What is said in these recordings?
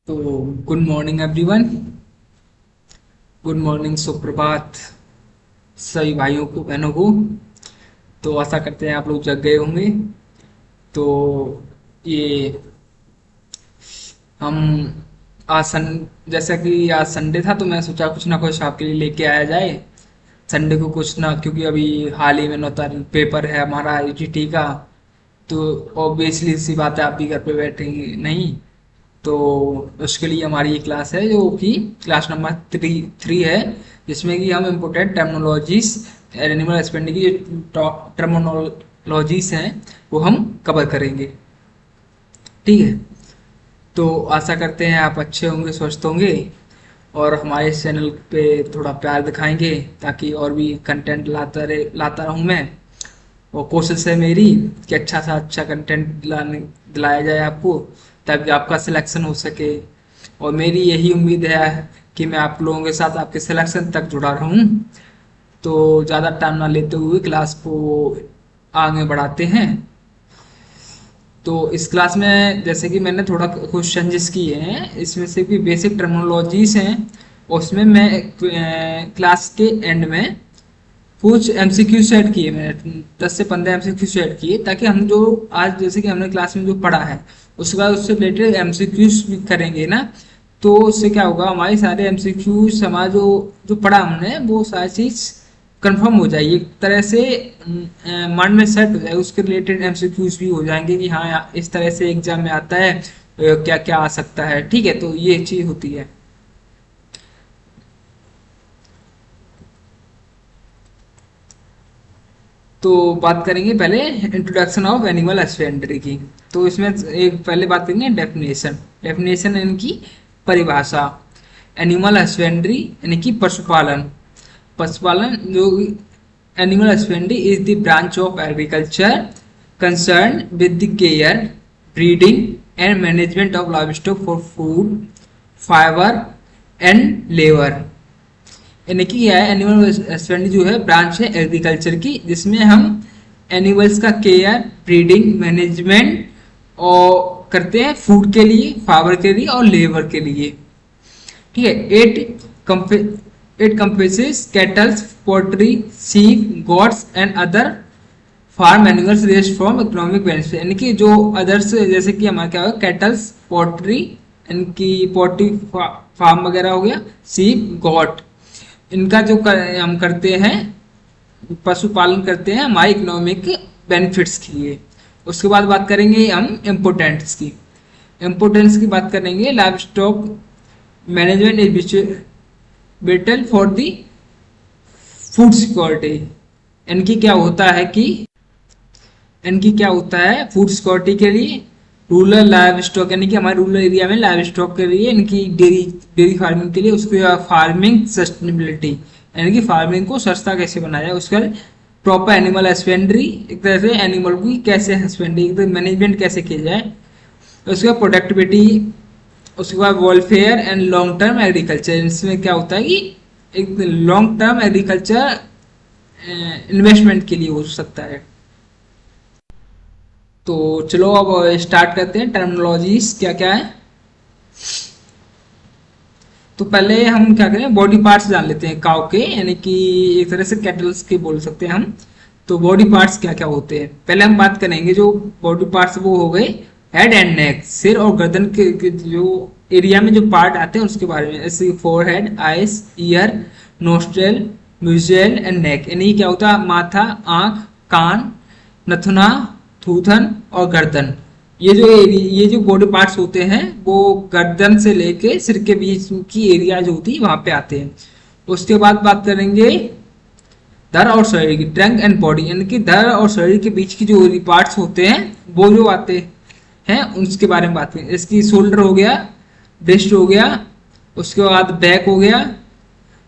तो good morning everyone. Good morning, सुप्रभात सभी भाइयों को बहनों को। तो आशा करते हैं आप लोग जग गए होंगे। तो ये हम आज सन जैसा कि आज संडे था तो मैं सोचा कुछ ना कुछ आपके लिए लेके आया जाए। संडे को कुछ ना, क्योंकि अभी हाल ही में 9 तारीख पेपर है हमारा यूजीटी का। तो ऑब्वियसली सी बात है, आप भी घर पे बैठेंगे नहीं। तो उसके लिए हमारी ये क्लास है जो कि क्लास नंबर थ्री है, जिसमें कि हम इम्पोर्टेंट टर्मिनोलॉजीज एनिमल हस्बेंड्री की जो टर्मिनोलॉजीज हैं वो हम कवर करेंगे। ठीक है। तो आशा करते हैं आप अच्छे होंगे, स्वस्थ होंगे और हमारे इस चैनल पे थोड़ा प्यार दिखाएंगे ताकि और भी कंटेंट लाता रहूं मैं। और कोशिश है मेरी कि अच्छा सा अच्छा कंटेंट दिलाया जाए आपको, ताकि आपका सिलेक्शन हो सके। और मेरी यही उम्मीद है कि मैं आप लोगों के साथ आपके सिलेक्शन तक जुड़ा रहूं। तो ज़्यादा टाइम ना लेते हुए क्लास को आगे बढ़ाते हैं। तो इस क्लास में जैसे कि मैंने थोड़ा कुछ चेंजेस किए हैं, इसमें से भी बेसिक टर्मिनोलॉजीज हैं। उसमें मैं क्लास के एंड में कुछ एमसीक्यू सेट किए, मैंने 10 से 15 एमसीक्यू सेट किए, ताकि हम जो आज जैसे कि हमने क्लास में जो पढ़ा है उसके बाद उससे रिलेटेड एमसीक्यूज भी करेंगे ना। तो उससे क्या होगा, हमारी सारे एमसीक्यूज हमारा जो जो पढ़ा हमने वो सारी चीज कंफर्म हो जाएगी एक तरह से। माइंड में सेट हो जाएगा, उसके रिलेटेड एमसीक्यूज भी हो जाएंगे कि हाँ इस तरह से एग्जाम में आता है, क्या क्या आ सकता है। ठीक है, तो ये चीज होती है। तो बात करेंगे पहले इंट्रोडक्शन ऑफ एनिमल हस्बेंड्री की। तो इसमें एक पहले बात करेंगे डेफिनेशन। डेफिनेशन यानी कि परिभाषा। एनिमल हस्बेंड्री यानी कि पशुपालन। पशुपालन जो animal husbandry is the branch of agriculture concern with the care, breeding and management of live stock for food, fibre and labour. यानी कि क्या है, एनिमल हस्बेंड्री जो है ब्रांच है एग्रीकल्चर की, जिसमें हम एनिमल्स का केयर, ब्रीडिंग, मैनेजमेंट और करते हैं फूड के लिए, फाइबर के लिए और लेबर के लिए। ठीक है। It compresses cattles, poultry, sheep, goats and other farm animals raised from economic benefit. यानी कि जो अदर्स जैसे कि हमारा क्या होगा, कैटल्स, पोल्ट्री, इनकी पोल्ट्री फार्म वगैरह हो गया, शीप, गॉट, इनका जो हम करते हैं, पशुपालन करते हैं हमारे इकोनॉमिक बेनिफिट्स के लिए। उसके बाद बात करेंगे हम इम्पोर्टेंट्स की। इम्पोर्टेंस की बात करेंगे, live stock management is whittle for the food security. इनकी क्या होता है कि इनकी क्या होता है फूड सिक्योरिटी के लिए, रूरल लाइव स्टॉक यानी कि हमारे रूरल एरिया में लाइव स्टॉक के लिए, इनकी डेयरी डेयरी फार्मिंग के लिए, उसके बाद फार्मिंग सस्टेनेबिलिटी यानी कि फार्मिंग को सस्ता कैसे बनाया जाए, उसका प्रॉपर एनिमल हस्बेंड्री, एक तरह से एनिमल की कैसे हस्बेंड्री मैनेजमेंट कैसे किया जाए, उसके बाद प्रोडक्टिविटी, उसके बाद welfare and long term agriculture. इसमें क्या होता है कि एक लॉन्ग टर्म एग्रीकल्चर इन्वेस्टमेंट के लिए हो सकता है। तो चलो अब स्टार्ट करते हैं, टर्मिनोलॉजीज क्या क्या है। तो पहले हम क्या करें, बॉडी पार्ट्स जान लेते हैं काउ के, यानी कि एक तरह से कैटल्स के बोल सकते हैं हम। तो बॉडी पार्ट्स क्या क्या होते हैं, पहले हम बात करेंगे जो बॉडी पार्ट्स वो हो गए हेड एंड नेक, सिर और गर्दन के जो एरिया में जो पार्ट आते हैं उसके बारे में, जैसे forehead, eyes, ear, nostril, muzzle and neck. यानी क्या होता है, माथा, आंख, कान, नथुना, थूथन और गर्दन। ये जो बॉडी पार्ट्स होते हैं वो गर्दन से लेके सिर के बीच की एरिया जो होती है वहां पे आते हैं। उसके बाद बात करेंगे धड़ और शरीर की, ट्रंक एंड बॉडी, यानी कि धड़ और शरीर के बीच की जो पार्ट्स होते हैं वो जो आते हैं उसके बारे में बात करेंगे। इसकी शोल्डर हो गया, ब्रेस्ट हो गया, उसके बाद बैक हो गया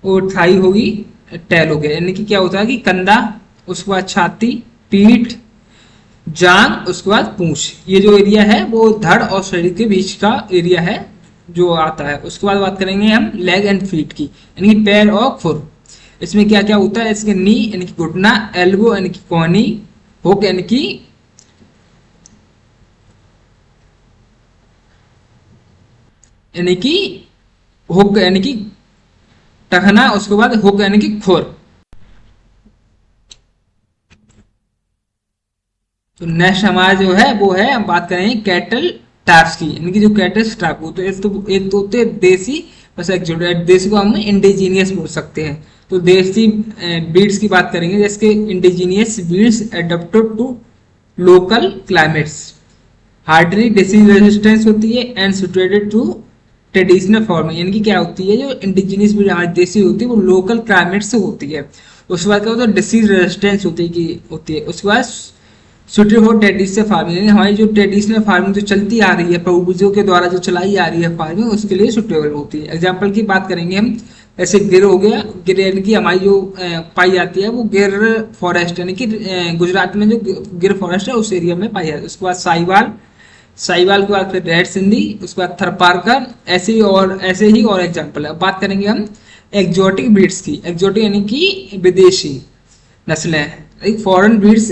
और थाई होगी, टेल हो गया। यानी कि क्या होता है कि कंधा, उसके बाद छाती, पीठ, जांग, उसके बाद पूंछ, ये जो एरिया है वो धड़ और शरीर के बीच का एरिया है जो आता है। उसके बाद बात करेंगे हम लेग एंड फीट की, यानी कि पैर और खुर। इसमें क्या क्या होता है, इसके नी यानी कि घुटना, एल्बो यानी कि कोहनी, हुक यानी कि यानी कि हुक यानी कि टखना, उसके बाद हुक यानी कि खुर। तो नेक्स्ट हमारा जो है वो है, हम बात करेंगे कैटल टार्स की, यानी कि जो कैटल टापू, तो एक तो होते हैं देसी, बस एक्सोटिक। देसी को हम इंडिजीनियस बोल सकते हैं। तो देसी बीड्स की बात करेंगे, जैसे indigenous breeds adapted to local climates, hardly disease resistance होती है and situated to traditional farming, यानी कि क्या होती है, जो इंडिजिनियस ब्रीड हमारी देसी होती है वो लोकल क्लाइमेट से होती है। उसके बाद क्या होता है, डिसीज रेजिस्टेंस होती है। उसके बाद सुटेबल फॉर ट्रेडिशनल फार्मिंग, यानी हमारी जो ट्रेडिशनल फार्मिंग जो चलती आ रही है, पूर्वजों के द्वारा जो चलाई आ रही है फार्मिंग, उसके लिए सुटेबल होती है। एग्जाम्पल की बात करेंगे हम, ऐसे गिर हो गया, गिर यानी कि हमारी जो पाई जाती है वो गिर फॉरेस्ट, यानी कि गुजरात में जो गिर फॉरेस्ट है उस एरिया में पाई जाती है। उसके बाद साहिवाल, साहिवाल के बाद फिर रेड सिंधी, उसके बाद थरपारकर, ऐसे ही और एग्जाम्पल है। बात करेंगे हम एक्जोटिक ब्रीड्स की। एक्जोटिक यानी कि विदेशी नस्लें, एक foreign breeds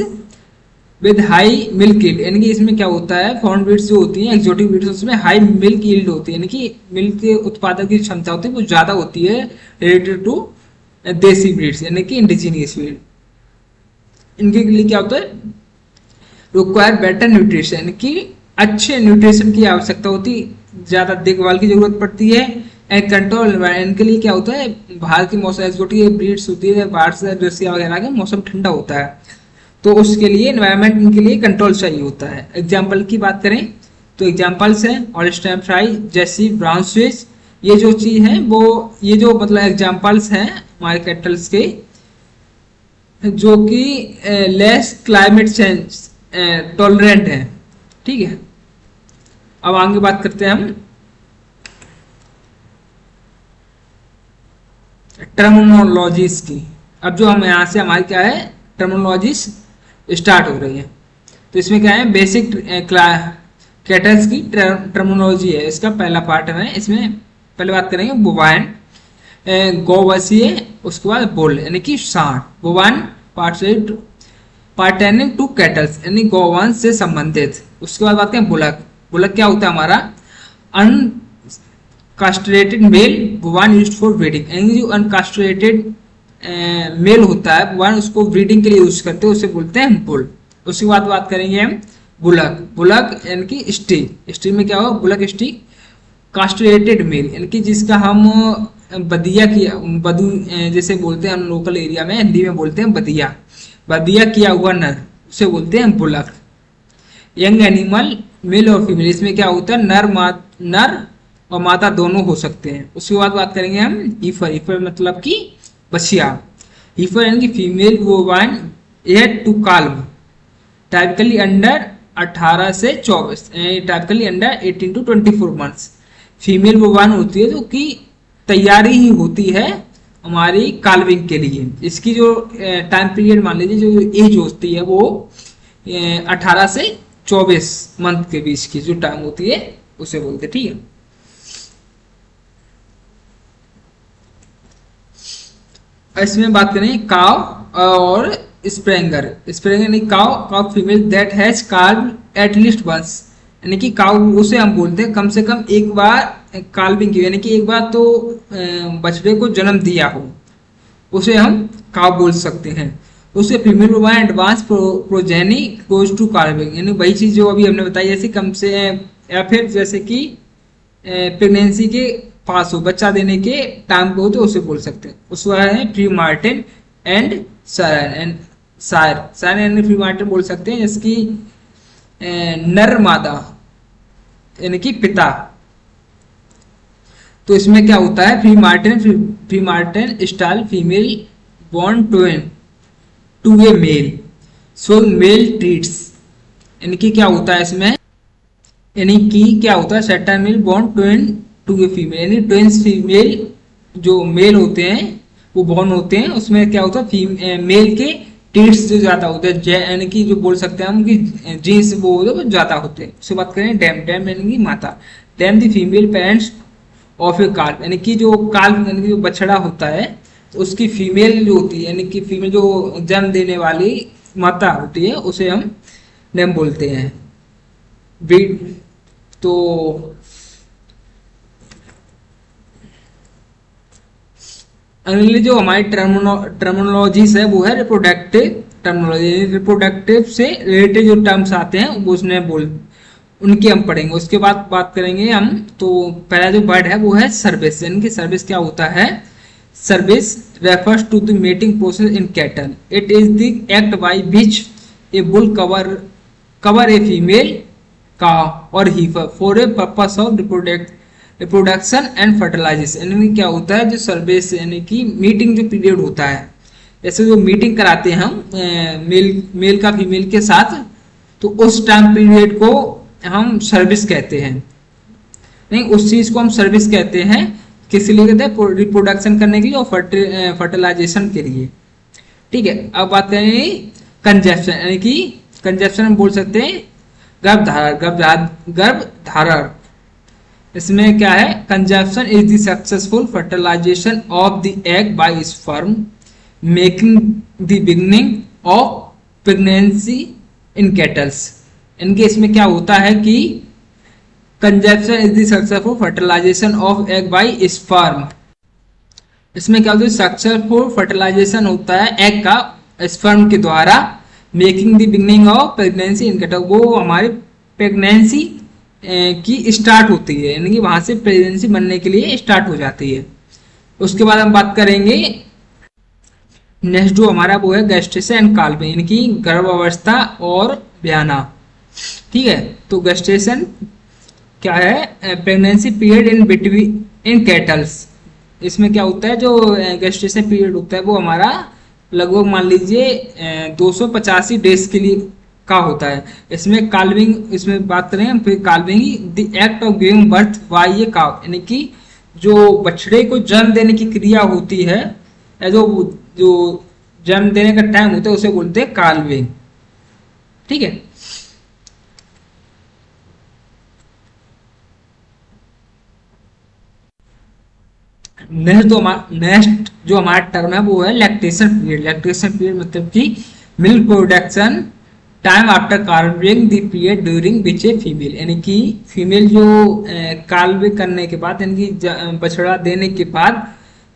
with high milk yield, यानी कि इसमें क्या होता है, फॉरेन ब्रीड्स जो होती हैं एक्सोटिक ब्रीड्स, उसमें हाई मिल्क यील्ड होती है, यानी कि मिल्क के उत्पादन की क्षमता होती है वो ज्यादा होती है रिलेटेड टू देसी ब्रीड्स, यानी कि इंडिजीनियस ब्रीड। इनके लिए क्या होता है, रिक्वायर बेटर न्यूट्रिशन, यानी कि अच्छे न्यूट्रिशन की आवश्यकता होती है, ज्यादा देखभाल की जरूरत पड़ती है। एंड कंट्रोल इनके लिए क्या होता है, बाहर की मौसम एक्सोटिक ब्रीड्स होती है, बाहर से रसिया वगैरह का मौसम ठंडा होता है, तो उसके लिए एनवायरनमेंट इनके लिए कंट्रोल चाहिए होता है। एग्जाम्पल की बात करें तो एग्जाम्पल्स हैं ऑलस्टाइन फ्राई, जैसी, ब्राउन स्विच, ये जो चीज है वो, ये जो मतलब एग्जाम्पल्स हैं हमारे कैटल्स के, जो कि लेस क्लाइमेट चेंज टॉलरेंट है। ठीक है, अब आगे बात करते हैं हम टर्मिनोलॉजीज की। अब जो हम यहाँ से हमारी क्या है, टर्मिनोलॉजीज स्टार्ट हो रही है। तो इसमें क्या है, बेसिक कैटल्स की टर्मिनोलॉजी है, इसका पहला पार्ट है। इसमें पहले बात करेंगे बोवाइन, गौवसीय, उसके बाद बुल यानी कि सांड। बोवाइन पार्ट से पार्टेनिंग टू कैटल्स, यानी गौवंश से संबंधित। उसके बाद बात करें बुलक। बुलक क्या होता है हमारा, uncastrated male bovine used for breeding, यानी जो अनकास्ट्रेटेड मेल होता है बोवाइन, उसको ब्रीडिंग के लिए यूज करते हैं, उसे बोलते हैं बुल। उसके बाद बात करेंगे हम बुलक। बुलक यानी कि स्टिक, स्टिक में क्या होगा, बुलक स्टिक कास्ट्रेटेड मेल, यानी कि जिसका हम बदिया किया, बदू जैसे बोलते हैं हम लोकल एरिया में, हिंदी में बोलते हैं बदिया, बदिया किया हुआ नर, उसे बोलते हैं बुलक। यंग एनिमल मेल और फीमेल, इसमें क्या होता है, नर और मादा दोनों हो सकते हैं। उसके बाद बात करेंगे हम ईफर। ईफर मतलब कि बछिया। ईफर यानी कि female bovine at to calve, typically under 18 से 24, typically under 18 to 24 months. Female bovine होती है जो कि तैयारी ही होती है हमारी काल्विंग के लिए। इसकी जो टाइम पीरियड मान लीजिए, जो एज होती है वो 18 से 24 मंथ के बीच की जो टाइम होती है उसे बोलते हैं। ठीक है, इसमें बात करें काव और स्प्रेंगर। स्प्रेंगर यानी cow, cow female that has calved at least once, यानी कि काव उसे हम बोलते हैं कम से कम एक बार काल्विंग की, यानी कि एक बार तो बछड़े को जन्म दिया हो, उसे हम काव बोल सकते हैं। उसे female bovine advance progeny goes to calving, यानी वही चीज जो अभी हमने बताई, जैसे कम से, या फिर जैसे कि प्रेगनेंसी के पास हो, बच्चा देने के टाइम पे हो, तो उसे बोल सकते हैं। उसके बाद है freemartin and sire. Sire यानी प्री मार्टिन बोल सकते हैं, जैसे कि नर मादा यानी कि पिता। तो इसमें क्या होता है, freemartin sterile female born to a male, so male treats, यानी कि क्या होता है इसमें, यानी कि क्या होता है, सेटन male born twin to a female, यानी ट्वेंस फीमेल जो मेल होते हैं वो बॉर्न होते हैं, उसमें क्या होता है, मेल के टीट्स जो ज्यादा होते हैं, यानी कि जो बोल सकते हैं हम कि जीन्स वो ज्यादा होते हैं। उसके बात करें डैम। डैम यानी कि माता। Dam the female parents of a calf, यानी कि जो काल्व यानी कि जो बछड़ा होता है तो उसकी फीमेल जो होती है, यानी कि फीमेल जो जन्म देने वाली माता होती है, उसे हम डैम बोलते हैं। ब्रीड, तो अगली जो हमारी टर्मिनोलॉजीज है वो है रिप्रोडक्टिव टर्मिनोलॉजी। रिप्रोडक्टिव से रिलेटेड जो टर्म्स आते हैं वो उसने बोल उनकी हम पढ़ेंगे। उसके बाद बात करेंगे हम। तो पहला जो वर्ड है वो है सर्विस। यानी कि सर्विस क्या होता है? Service refers to the mating process in cattle. It is the act by which a bull cover a female cow or heifer for a purpose of reproduction and fertilization। यानी क्या होता है जो सर्विस यानी कि मीटिंग जो period होता है, जैसे जो मीटिंग कराते हैं हम मेल का फीमेल के साथ, तो उस टाइम पीरियड को हम सर्विस कहते हैं। नहीं, उस चीज को हम सर्विस कहते हैं। किस लिए कहते हैं? रिप्रोडक्शन करने के लिए और फर्टिलाइजेशन के लिए। ठीक है, अब बात करें कंजेप्शन। यानी कि कंजेप्शन हम बोल सकते हैं गर्भधारण। इसमें क्या है? Conception is the successful fertilization of the egg by sperm making the beginning of pregnancy in cattles. इनके इसमें क्या होता है कि conception is the successful fertilization of egg by sperm. इसमें क्या होता है? सक्सेसफुल फर्टिलाइजेशन होता है एग का स्पर्म के द्वारा, making the beginning of pregnancy in cattle. वो हमारी प्रेगनेंसी की स्टार्ट होती है, यानी कि वहां से प्रेगनेंसी बनने के लिए स्टार्ट हो जाती है। उसके बाद हम बात करेंगे नेक्स्ट जो हमारा वो है गेस्टेशन एंड काल्विंग, यानी कि गर्भावस्था और ब्याना। ठीक है, तो गेस्टेशन क्या है? Pregnancy period in between in kettles. इसमें क्या होता है? जो गेस्टेशन पीरियड होता है वो हमारा लगभग मान लीजिए 285 डेज के लिए का होता है। इसमें काल्विंग, इसमें बात करें हम फिर calving the act of giving birth bye a cow, यानी कि जो बछड़े को जन्म देने की क्रिया होती है, जो जन्म देने का टाइम होता है उसे बोलते हैं काल्विंग। ठीक है, नेक्स्ट जो हमारा टर्म है वो है लैक्टेशन पीरियड। लैक्टेशन पीरियड मतलब कि milk production time after carving the period during which A female, यानी कि फीमेल जो काल्वे करने के बाद, यानी कि बछड़ा देने के बाद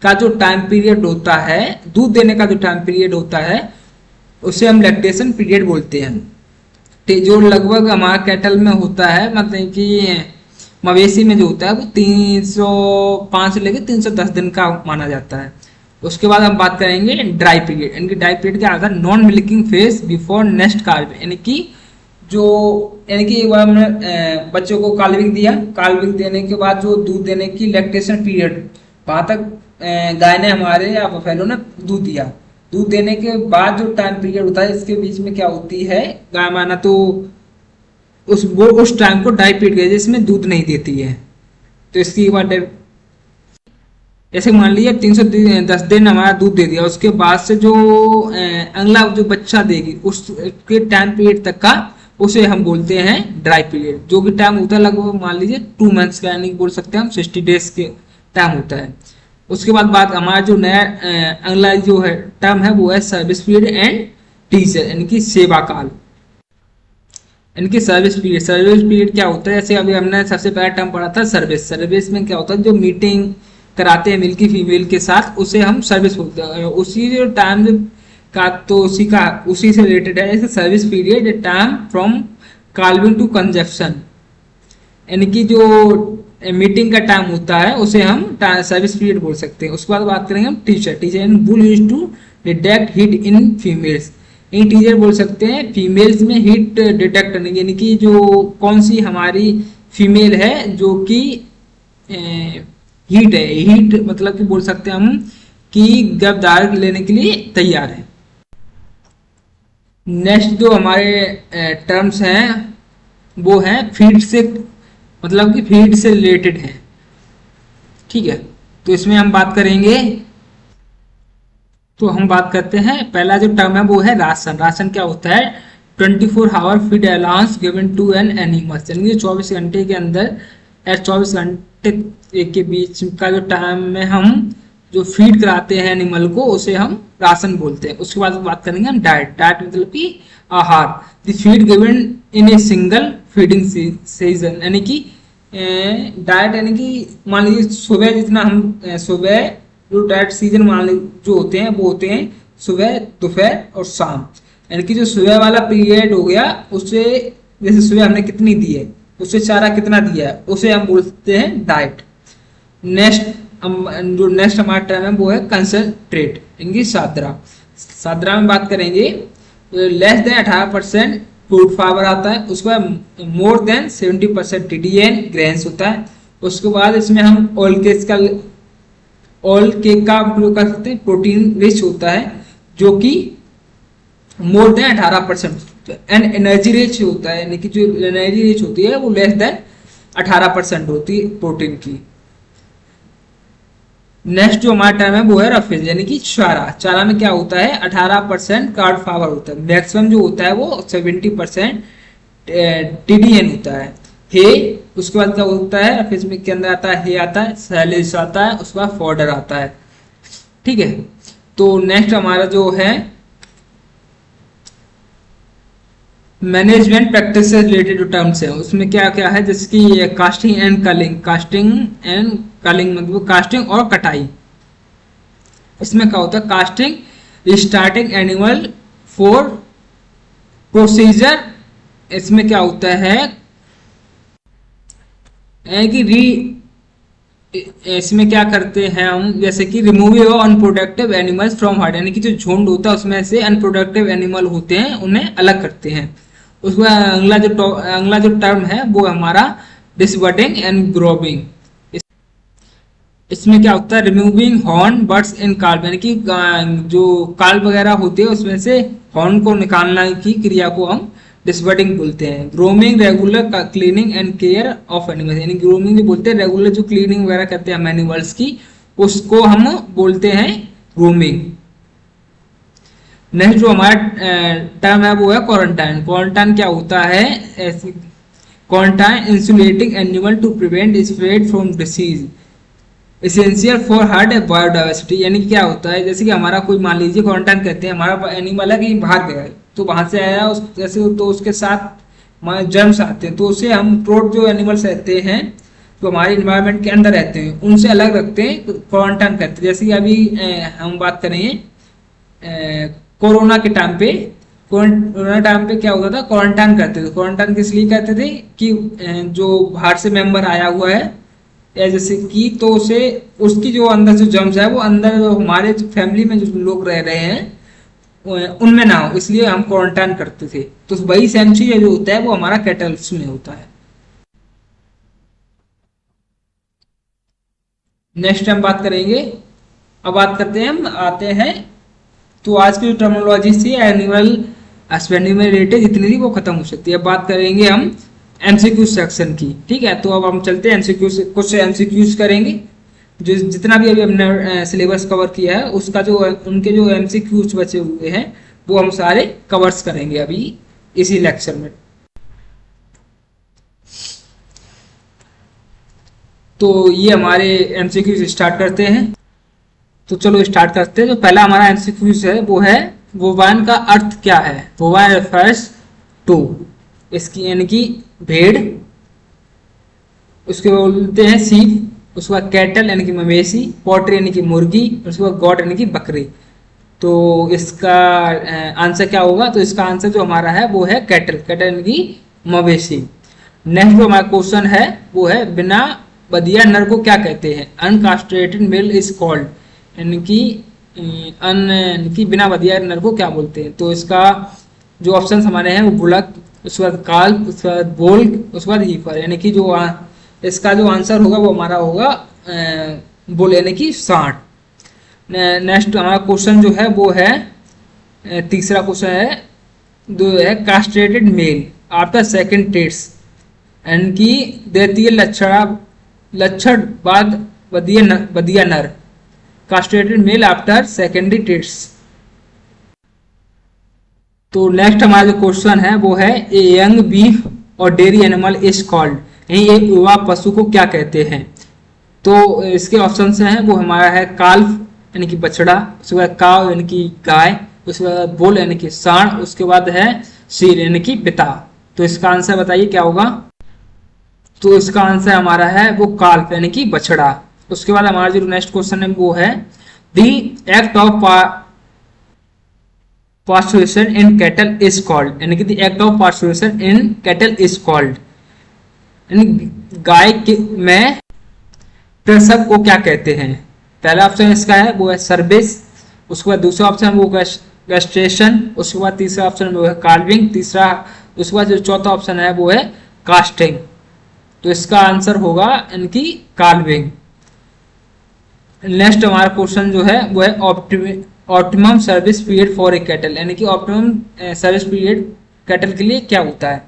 का जो टाइम पीरियड होता है, दूध देने का जो टाइम पीरियड होता है, उसे हम लैक्टेशन पीरियड बोलते हैं। जो लगभग हमारा कैटल में होता है, मतलब कि मवेशी में जो होता है वो 305 से लेकर 310 दिन का माना जाता है। उसके बाद हम बात करेंगे ड्राई पीरियड। यानी कि ड्राई पीरियड क्या आता है? Non milking phase before next carving, यानी कि एक बार हमने बच्चों को काल्विंग दिया, काल्विंग देने के बाद जो दूध देने की लैक्टेशन पीरियड, वहां तक गाय ने हमारे या बफेलो ने दूध दिया। दूध देने के बाद जो टाइम पीरियड होता है, इसके बीच में क्या होती है? गाय माना तो उस टाइम को ड्राई पीरियड कहते हैं, जिसमें दूध नहीं देती है। तो इसकी बात जैसे मान लीजिए 310 दिन हमारा दूध दे दिया, उसके बाद से जो अगला जो बच्चा देगी उसके टाइम पीरियड तक का उसे हम बोलते हैं ड्राई पीरियड, जो कि टाइम होता है लगभग मान लीजिए 2 मंथ्स का, यानी बोल सकते हैं हम 60 डेज के टाइम होता है। उसके बाद हमारा जो नया अगला जो है टर्म है वो है सर्विस पीरियड एंड टीचर, यानी कि सेवा काल। इनकी सर्विस पीरियड क्या होता है? जैसे अभी हमने सबसे पहला टर्म पढ़ा था सर्विस। सर्विस में क्या होता है? जो मीटिंग कराते हैं मेल की फीमेल के साथ, उसे हम सर्विस बोलते हैं। उसी जो टाइम का तो उसी से रिलेटेड है। जैसे service period time from calving to conception, यानी कि जो मीटिंग का टाइम होता है उसे हम सर्विस पीरियड बोल सकते हैं। उसके बाद बात करेंगे हम teaser in bull used to detect heat in females. इन टीचर बोल सकते हैं फीमेल्स में हीट डिटेक्ट करने, यानी कि जो कौन सी हमारी फीमेल है जो कि हीट है, हीट मतलब कि बोल सकते हैं हम कि गर्भधारण लेने के लिए तैयार है। नेक्स्ट जो हमारे टर्म्स हैं वो हैं फीड से, मतलब कि फीड से रिलेटेड है। ठीक है, तो इसमें हम बात करेंगे, तो हम बात करते हैं पहला जो टर्म है वो है राशन। राशन क्या होता है? 24 hour feed allowance given to an animals, यानी 24 घंटे के अंदर या 24 घंटे के बीच का जो टाइम में हम जो फीड कराते हैं एनिमल को उसे हम राशन बोलते हैं। उसके बाद बात करेंगे हम डाइट। डाइट मतलब कि आहार। The feed given in a single feeding season, यानी कि डाइट यानी कि मान लीजिए सुबह जितना हम सुबह जो डाइट सीजन मान जो होते हैं वो होते हैं सुबह, दोपहर और शाम। यानी कि जो सुबह वाला पीरियड हो गया, उससे जैसे सुबह हमने कितनी दी है, उससे चारा कितना दिया है, उसे हम बोलते हैं डाइट। नेक्स्ट जो नेक्स्ट हमारा टर्म है वो है कंसंट्रेट, इनकी साद्रा। साद्रा में बात करेंगे, लेस देन 18% फूड फाइबर आता है, उसके बाद मोर देन 70% टीडीएन ग्रेन्स होता है। उसके बाद इसमें हम ऑयल केक का उपयोग कर सकते हैं, प्रोटीन रिच होता है जो कि more than 18%, and energy rich होता है, यानी कि जो एनर्जी रिच होती है वो लेस देन 18% होती है प्रोटीन की। नेक्स्ट जो हमारा टर्म है वो है रफेज, यानी कि चारा। चारा में क्या होता है, 18% कार्ब फाइबर होता है, मैक्सिमम जो होता है वो 70% टीडीएन होता है। हे, उसके बाद क्या होता है रफेज में, के अंदर आता है हे आता है, सैलिस आता है, उसके बाद फॉडर आता है। ठीक है, तो नेक्स्ट हमारा जो है मैनेजमेंट प्रैक्टिस से रिलेटेड जो टर्म्स है उसमें क्या क्या है, जैसे कि casting and culling. Casting and culling मतलब कास्टिंग और कटाई। इसमें क्या होता है, casting starting animal for procedure. इसमें क्या होता है कि इसमें क्या करते हैं हम, जैसे कि removing unproductive animals from heard, यानी कि जो झुंड होता है उसमें से अनप्रोडक्टिव एनिमल होते हैं उन्हें अलग करते हैं। उसके बाद अगला जो टर्म है वो हमारा डिसबर्डिंग एंड ग्रोविंग। इसमें क्या होता है, रिमूविंग हॉर्न बर्ड्स इन काल्व, यानी कि जो काल्व वगैरह होते हैं उसमें से हॉर्न को निकालने की क्रिया को हम डिसबर्डिंग बोलते हैं। Grooming regular cleaning and care of animals, यानी ग्रूमिंग जो बोलते हैं, रेगुलर जो क्लीनिंग वगैरह करते हैं हम एनिमल्स की, उसको हम बोलते हैं ग्रूमिंग। नेक्स्ट जो हमारा टर्म है वो है क्वारंटाइन। क्वारंटाइन क्या होता है, quarantine insulating animal to prevent spread from disease, essential for herd biodiversity. यानी क्या होता है, जैसे कि हमारा कोई मान लीजिए क्वारंटाइन करते हैं, हमारा एनिमल है कहीं बाहर गया है, तो वहां से आया जैसे, तो उसके साथ जर्म्स आते हैं, तो उसे हम प्रोट जो एनिमल्स रहते हैं जो हमारे इन्वायरमेंट के अंदर रहते हैं उनसे अलग रखते हैं, क्वारंटाइन करते हैं। जैसे कि अभी हम बात करेंगे कोरोना के टाइम पे, कोरोना टाइम पे क्या होता था, क्वारंटाइन करते थे। क्वारंटाइन किस लिए करते थे कि जो बाहर से मेंबर आया हुआ है या जैसे कि, तो उसे उसकी जो अंदर जो जर्म्स है वो अंदर जो हमारे फैमिली में जो लोग रह रहे हैं उनमें ना हो, इसलिए हम क्वारंटाइन करते थे। तो वही सेम चीज जो होता है वो हमारा कैटल्स में होता है। नेक्स्ट हम बात करेंगे, अब बात करते हैं, हम आते हैं, तो आज की जो टर्मिनोलॉजी थी एनिमल हस्बेंड्री में रिलेटेड जितनी थी वो खत्म हो सकती है। अब बात करेंगे हम एमसीक्यू सेक्शन की। ठीक है, तो अब हम चलते हैं एमसीक्यू से, कुछ एमसीक्यूज करेंगे। जो जितना भी अभी हमने सिलेबस कवर किया है उसका जो उनके जो एमसीक्यूज बचे हुए हैं वो हम सारे कवर्स करेंगे अभी इसी लेक्चर में। तो ये हमारे एमसीक्यूज स्टार्ट करते हैं। तो चलो स्टार्ट करते हैं। जो पहला हमारा एमसीक्यूज है वो है वोवाइन का अर्थ क्या है। वोवाइन रेफर्स टू, इसकी यानी कि भेड़, उसके बोलते हैं सीप, उसके बाद कैटल यानी कि मवेशी, पोल्ट्री यानी कि मुर्गी, उसके बाद गॉट यानी कि बकरी। तो इसका आंसर क्या होगा, तो इसका आंसर जो हमारा है वो है कैटल, कैटल यानी कि मवेशी। नेक्स्ट जो हमारा क्वेश्चन है वो है बिना बदिया नर को क्या कहते हैं। अनकास्ट्रेटेड मेल इज कॉल्ड, यानी कि बिना बदिया नर को क्या बोलते हैं। तो इसका जो ऑप्शन हमारे हैं वो बुलक, उसके बाद काल्ब, उसके बाद बोल्क, उसके बाद हीफर, यानी कि जो इसका जो आंसर होगा वो हमारा होगा बुल यानी कि सांड। नेक्स्ट हमारा क्वेश्चन जो है वो है तीसरा क्वेश्चन है, जो है कास्ट्रेटेड मेल आफ्टर सेकंड टेट्स, यानी कि द्वितीय लक्षण बाद बदिया नर, कास्ट्रेटेड मेल आफ्टर सेकेंडरी टेट्स। तो नेक्स्ट हमारा जो क्वेश्चन है वो है ए यंग बीफ और डेयरी एनिमल इज कॉल्ड, यही एक युवा पशु को क्या कहते हैं। तो इसके ऑप्शन हैं वो हमारा है काल्फ यानी कि बछड़ा, उसके बाद काव यानी कि गाय, उसके बाद बुल यानी कि सांड, उसके बाद है शीर यानी कि पिता। तो इसका आंसर बताइए क्या होगा। तो इसका आंसर हमारा है वो काल्फ यानी कि बछड़ा। उसके बाद हमारा जो नेक्स्ट क्वेश्चन है वो है the act of parturition in cattle is called, यानी कि the act of parturition in cattle is called, यानी गाय में प्रसव को क्या कहते हैं। पहला ऑप्शन इसका है वो है सर्विस, उसके बाद दूसरा ऑप्शन वो गैस्ट्रेशन, उसके बाद तीसरा ऑप्शन वो है कार्विंग, तीसरा उसके बाद जो चौथा ऑप्शन है वो है कास्टिंग। तो इसका आंसर होगा इनकी कार्विंग। नेक्स्ट हमारा क्वेश्चन जो है वो है optimum service period for a cattle, यानी कि ऑप्टिमम सर्विस पीरियड कैटल के लिए क्या होता है।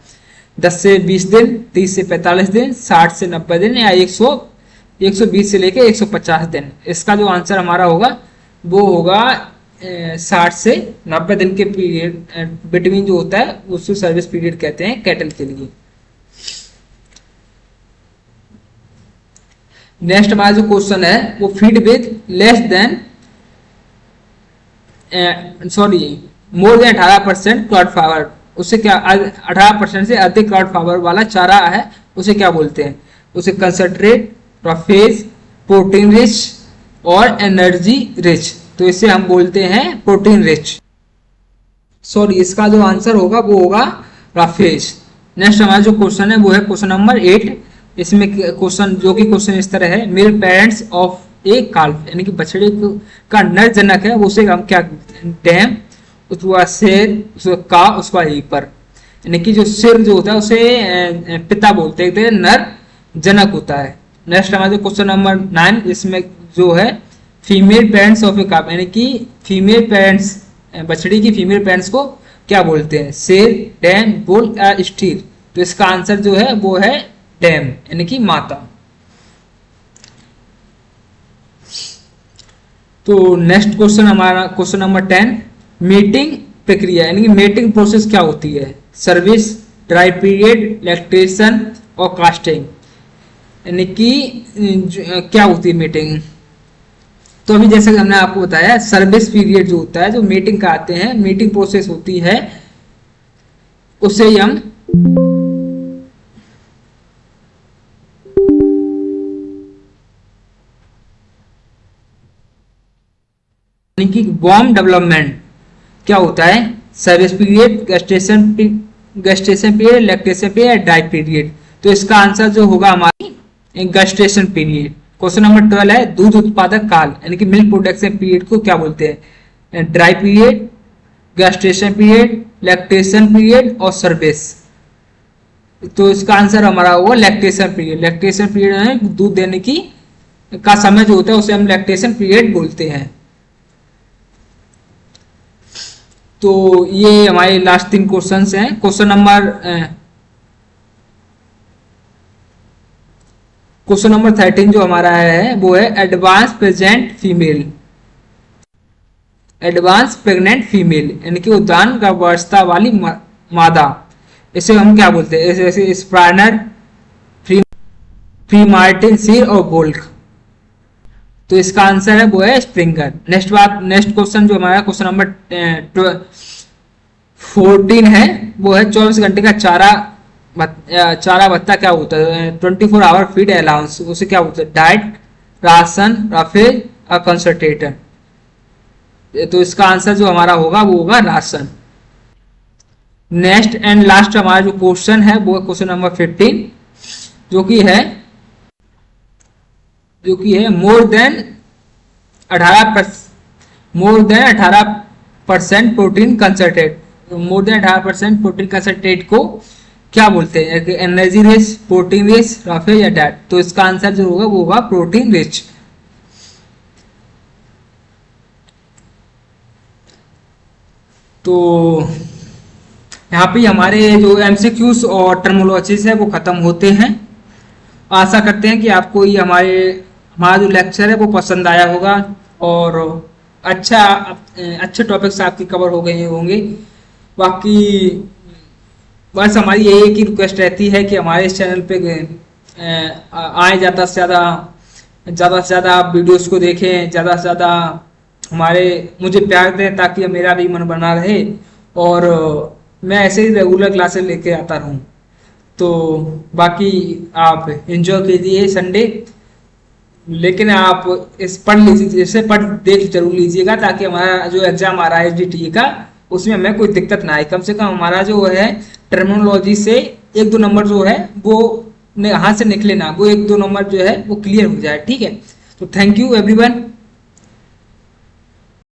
10 से 20 दिन, 30 से 45 दिन, 60 से 90 दिन या 120 से लेके 150 दिन। इसका जो आंसर हमारा होगा वो होगा 60 से 90 दिन के पीरियड बिटवीन जो होता है उसको सर्विस पीरियड कहते हैं कैटल के लिए। नेक्स्ट हमारा जो क्वेश्चन है वो feed with less than more than 18% Claude fibre, उससे क्या 18% से अधिक क्लॉड फाइबर वाला चारा है उसे क्या बोलते हैं। उसे कंसंट्रेट, प्रोफेज, प्रोटीन रिच और एनर्जी रिच। तो इसे हम बोलते हैं प्रोटीन रिच। इसका जो आंसर होगा वो होगा राफेज। नेक्स्ट हमारा जो क्वेश्चन है वो है क्वेश्चन नंबर 8। इसमें क्वेश्चन इस तरह है, male parents of a calf, यानी कि बछड़े का नर जनक है उसे हम क्या डैम, उसका शेर, उसका का, उसका हीपर, यानी कि जो सिर जो होता है उसे पिता बोलते हैं, नर जनक होता है। नेक्स्ट हमारा जो क्वेश्चन नंबर 9, इसमें जो है फीमेल पेरेंट्स ऑफ ए काफ, यानी कि फीमेल पेरेंट्स बछड़ी की फीमेल पेरेंट्स को क्या बोलते हैं, शेर, डैम, बुल या स्टीर। तो इसका आंसर जो है वो है डैम, यानी कि माता। तो नेक्स्ट क्वेश्चन हमारा क्वेश्चन नंबर 10, मीटिंग प्रक्रिया, यानी कि मीटिंग प्रोसेस क्या होती है। सर्विस, ड्राई पीरियड, लैक्टेशन और कास्टिंग, यानी कि क्या होती है मीटिंग। तो अभी जैसे हमने आपको बताया सर्विस पीरियड जो होता है, जो मीटिंग का आते हैं, मीटिंग प्रोसेस होती है, उसे हम यानी कि बॉम्ब डेवलपमेंट क्या होता है, service period, gestation period, lactation period, dry period. तो इसका आंसर जो होगा हमारी गेस्टेशन पीरियड। क्वेश्चन नंबर 12 है, दूध उत्पादक काल, यानी कि मिल्क प्रोडक्शन पीरियड को क्या बोलते हैं। Dry period, gestation period, lactation period और सर्विस। तो इसका आंसर हमारा होगा लैक्टेशन पीरियड। लैक्टेशन पीरियड है दूध देने की का समय जो होता है उसे हम लैक्टेशन पीरियड बोलते हैं। तो ये हमारे लास्ट 3 क्वेश्चंस हैं। क्वेश्चन नंबर 13 जो हमारा है वो है एडवांस प्रेग्नेंट फीमेल, यानी कि उद्यान गर्भावस्था वाली मादा। इसे हम क्या बोलते हैं, जैसे स्प्राइनर, फ्री मार्टिन, सीर और बोल्क। तो इसका आंसर है वो है स्प्रिंगर। नेक्स्ट क्वेश्चन जो हमारा क्वेश्चन नंबर 14 है वो है 24 घंटे का चारा भत्ता क्या होता है। 24 आवर फीड अलाउंस, उसे क्या बोलते हैं, डाइट, राशन, राफेज और कंसंट्रेटर। तो इसका आंसर जो हमारा होगा वो होगा राशन। नेक्स्ट एंड लास्ट हमारा जो क्वेश्चन है वो क्वेश्चन नंबर 15 जो कि है more than 18% protein concentrate. More than 18% protein concentrate को क्या बोलते हैं, एनर्जी रिच, प्रोटीन रिच, राफेज या डाइट। तो इसका आंसर जो होगा वो होगा प्रोटीन रिच। तो यहाँ पे हमारे जो एमसीक्यूज और टर्मोलॉजीज है वो खत्म होते हैं। आशा करते हैं कि आपको ये हमारा जो लेक्चर है वो पसंद आया होगा और अच्छे टॉपिक्स आपकी कवर हो गए होंगे। बाकी बस हमारी यही एक ही रिक्वेस्ट रहती है कि हमारे इस चैनल पे आए, ज़्यादा से ज़्यादा आप वीडियोस को देखें, ज़्यादा से ज़्यादा मुझे प्यार दें ताकि मेरा भी मन बना रहे और मैं ऐसे ही रेगुलर क्लासेस लेके आता रहूँ। तो बाकी आप एंजॉय कीजिए संडे। लेकिन आप इस पढ़ लीजिए, इसे पढ़ देख जरूर लीजिएगा, ताकि हमारा जो एग्जाम आ रहा है एसडीटी का, उसमें हमें कोई दिक्कत ना आए। कम से कम हमारा जो है टर्मिनोलॉजी से एक दो नंबर जो है वो हाथ से निकले ना, वो एक दो नंबर जो है वो क्लियर हो जाए। ठीक है, तो थैंक यू एवरीवन।